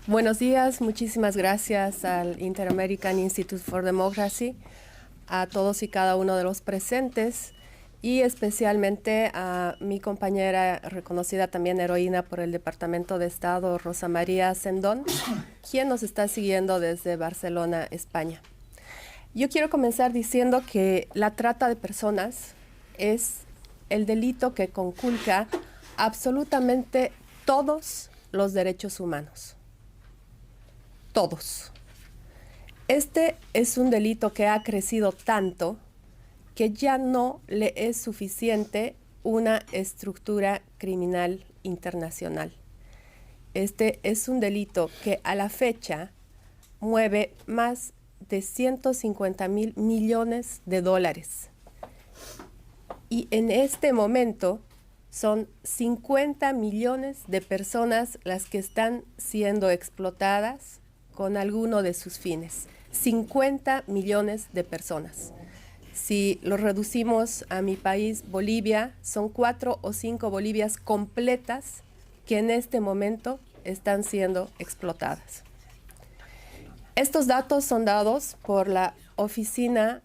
Buenos días, muchísimas gracias al Inter-American Institute for Democracy, a todos y cada uno de los presentes y especialmente a mi compañera reconocida también heroína por el Departamento de Estado, Rosa María Sendón, quien nos está siguiendo desde Barcelona, España. Yo quiero comenzar diciendo que la trata de personas es el delito que conculca absolutamente todos los derechos humanos. Todos. Este es un delito que ha crecido tanto que ya no le es suficiente una estructura criminal internacional. Este es un delito que a la fecha mueve más de 150.000 millones de dólares. Y en este momento son 50 millones de personas las que están siendo explotadas con alguno de sus fines. 50 millones de personas. Si lo reducimos a mi país, Bolivia, son 4 o 5 Bolivias completas que en este momento están siendo explotadas. Estos datos son dados por la Oficina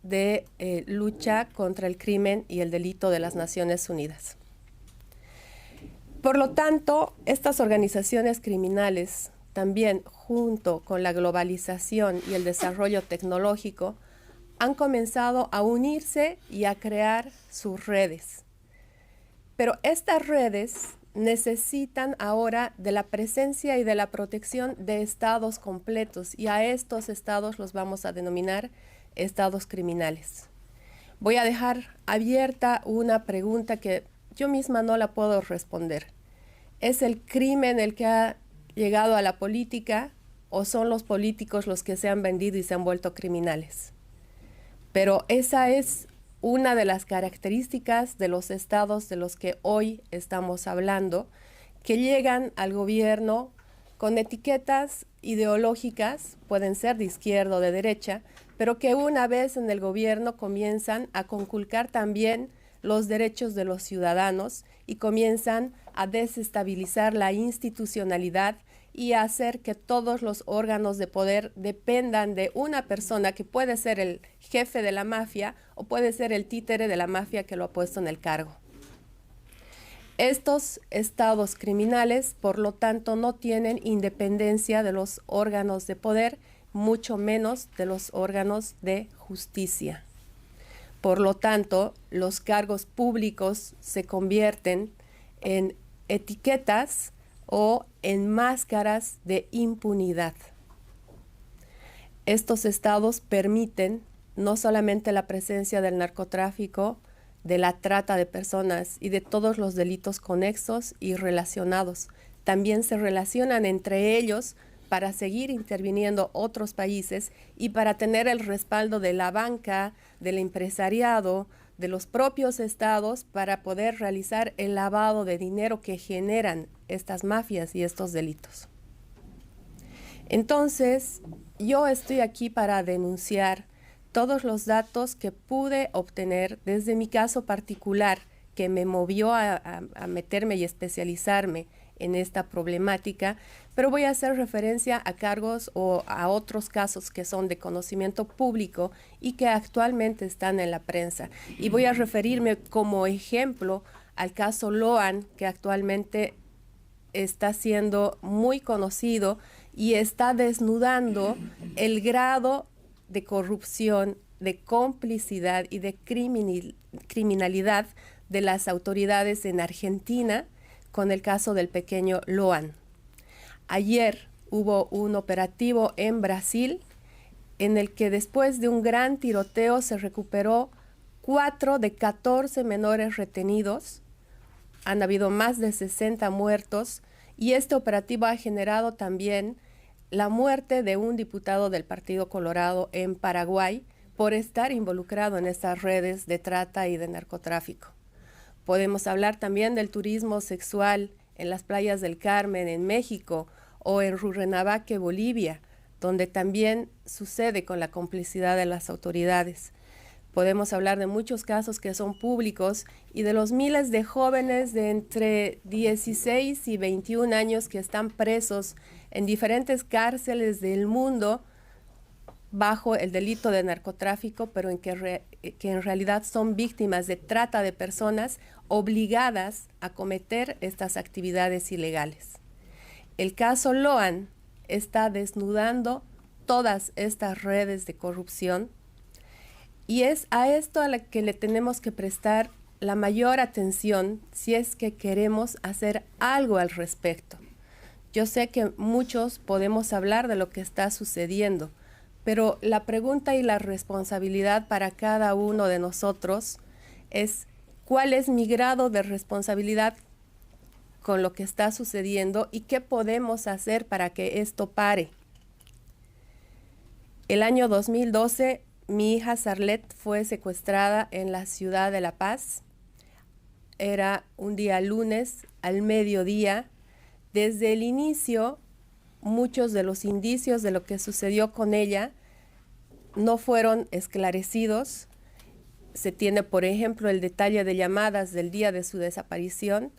de Lucha contra el Crimen y el Delito de las Naciones Unidas. Por lo tanto, estas organizaciones criminales también, junto con la globalización y el desarrollo tecnológico, han comenzado a unirse y a crear sus redes. Pero estas redes necesitan ahora de la presencia y de la protección de estados completos, y a estos estados los vamos a denominar estados criminales. Voy a dejar abierta una pregunta que yo misma no la puedo responder. ¿Es el crimen el que ha llegado a la política o son los políticos los que se han vendido y se han vuelto criminales? Pero esa es una de las características de los estados de los que hoy estamos hablando, que llegan al gobierno con etiquetas ideológicas, pueden ser de izquierda o de derecha, pero que una vez en el gobierno comienzan a conculcar también los derechos de los ciudadanos y comienzan a desestabilizar la institucionalidad y a hacer que todos los órganos de poder dependan de una persona que puede ser el jefe de la mafia o puede ser el títere de la mafia que lo ha puesto en el cargo. Estos estados criminales, por lo tanto, no tienen independencia de los órganos de poder, mucho menos de los órganos de justicia. Por lo tanto, los cargos públicos se convierten en etiquetas o en máscaras de impunidad. Estos estados permiten no solamente la presencia del narcotráfico, de la trata de personas y de todos los delitos conexos y relacionados. También se relacionan entre ellos para seguir interviniendo otros países y para tener el respaldo de la banca, del empresariado, de los propios estados para poder realizar el lavado de dinero que generan estas mafias y estos delitos. Entonces, yo estoy aquí para denunciar todos los datos que pude obtener desde mi caso particular, que me movió a meterme y especializarme en esta problemática, pero voy a hacer referencia a cargos o a otros casos que son de conocimiento público y que actualmente están en la prensa. Y voy a referirme como ejemplo al caso Loan, que actualmente está siendo muy conocido y está desnudando el grado de corrupción, de complicidad y de criminalidad de las autoridades en Argentina con el caso del pequeño Loan. Ayer hubo un operativo en Brasil en el que después de un gran tiroteo se recuperó 4 de 14 menores retenidos. Han habido más de 60 muertos y este operativo ha generado también la muerte de un diputado del Partido Colorado en Paraguay por estar involucrado en estas redes de trata y de narcotráfico. Podemos hablar también del turismo sexual en las playas del Carmen, en México, o en Rurrenabaque, Bolivia, donde también sucede con la complicidad de las autoridades. Podemos hablar de muchos casos que son públicos y de los miles de jóvenes de entre 16 y 21 años que están presos en diferentes cárceles del mundo bajo el delito de narcotráfico, pero que en realidad son víctimas de trata de personas obligadas a cometer estas actividades ilegales. El caso Loan está desnudando todas estas redes de corrupción y es a esto a la que le tenemos que prestar la mayor atención si es que queremos hacer algo al respecto. Yo sé que muchos podemos hablar de lo que está sucediendo, pero la pregunta y la responsabilidad para cada uno de nosotros es ¿cuál es mi grado de responsabilidad con lo que está sucediendo y qué podemos hacer para que esto pare? El año 2012, mi hija Sarlet fue secuestrada en la ciudad de La Paz. Era un día lunes al mediodía. Desde el inicio, muchos de los indicios de lo que sucedió con ella no fueron esclarecidos. Se tiene, por ejemplo, el detalle de llamadas del día de su desaparición.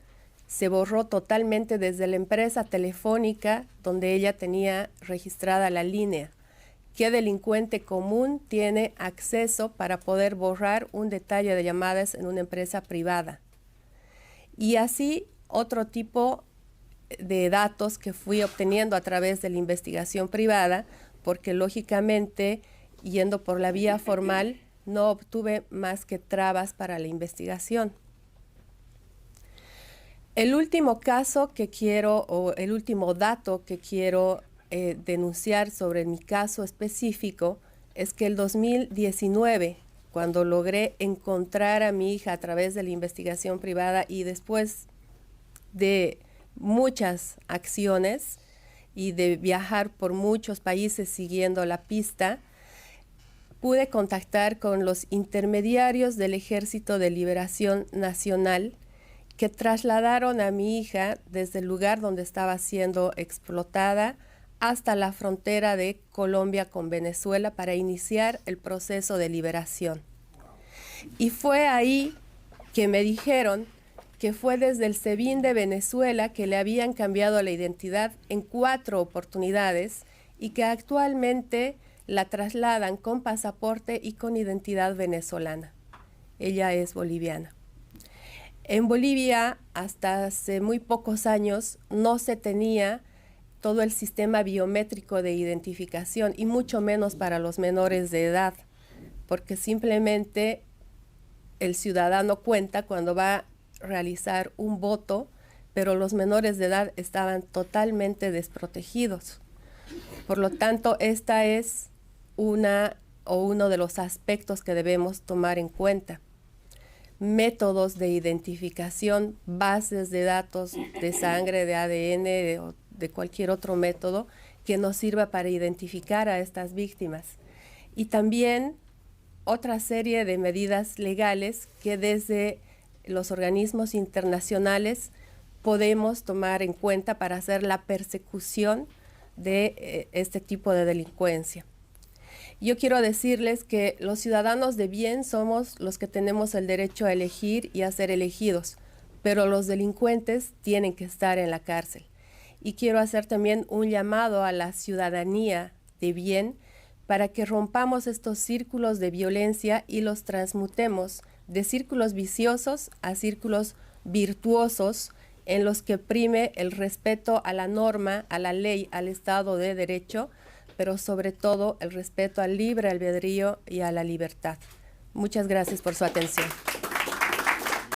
Se borró totalmente desde la empresa telefónica donde ella tenía registrada la línea. ¿Qué delincuente común tiene acceso para poder borrar un detalle de llamadas en una empresa privada? Y así otro tipo de datos que fui obteniendo a través de la investigación privada, porque lógicamente, yendo por la vía formal, no obtuve más que trabas para la investigación. El último caso que quiero, o el último dato que quiero denunciar sobre mi caso específico, es que el 2019, cuando logré encontrar a mi hija a través de la investigación privada y después de muchas acciones y de viajar por muchos países siguiendo la pista, pude contactar con los intermediarios del Ejército de Liberación Nacional que trasladaron a mi hija desde el lugar donde estaba siendo explotada hasta la frontera de Colombia con Venezuela para iniciar el proceso de liberación. Y fue ahí que me dijeron que fue desde el SEBIN de Venezuela que le habían cambiado la identidad en 4 oportunidades y que actualmente la trasladan con pasaporte y con identidad venezolana. Ella es boliviana. En Bolivia, hasta hace muy pocos años, no se tenía todo el sistema biométrico de identificación y mucho menos para los menores de edad, porque simplemente el ciudadano cuenta cuando va a realizar un voto, pero los menores de edad estaban totalmente desprotegidos. Por lo tanto, esta es uno de los aspectos que debemos tomar en cuenta. Métodos de identificación, bases de datos de sangre, de ADN o de cualquier otro método que nos sirva para identificar a estas víctimas. Y también otra serie de medidas legales que desde los organismos internacionales podemos tomar en cuenta para hacer la persecución de este tipo de delincuencia. Yo quiero decirles que los ciudadanos de bien somos los que tenemos el derecho a elegir y a ser elegidos, pero los delincuentes tienen que estar en la cárcel. Y quiero hacer también un llamado a la ciudadanía de bien para que rompamos estos círculos de violencia y los transmutemos de círculos viciosos a círculos virtuosos en los que prime el respeto a la norma, a la ley, al Estado de Derecho, pero sobre todo el respeto al libre albedrío y a la libertad. Muchas gracias por su atención.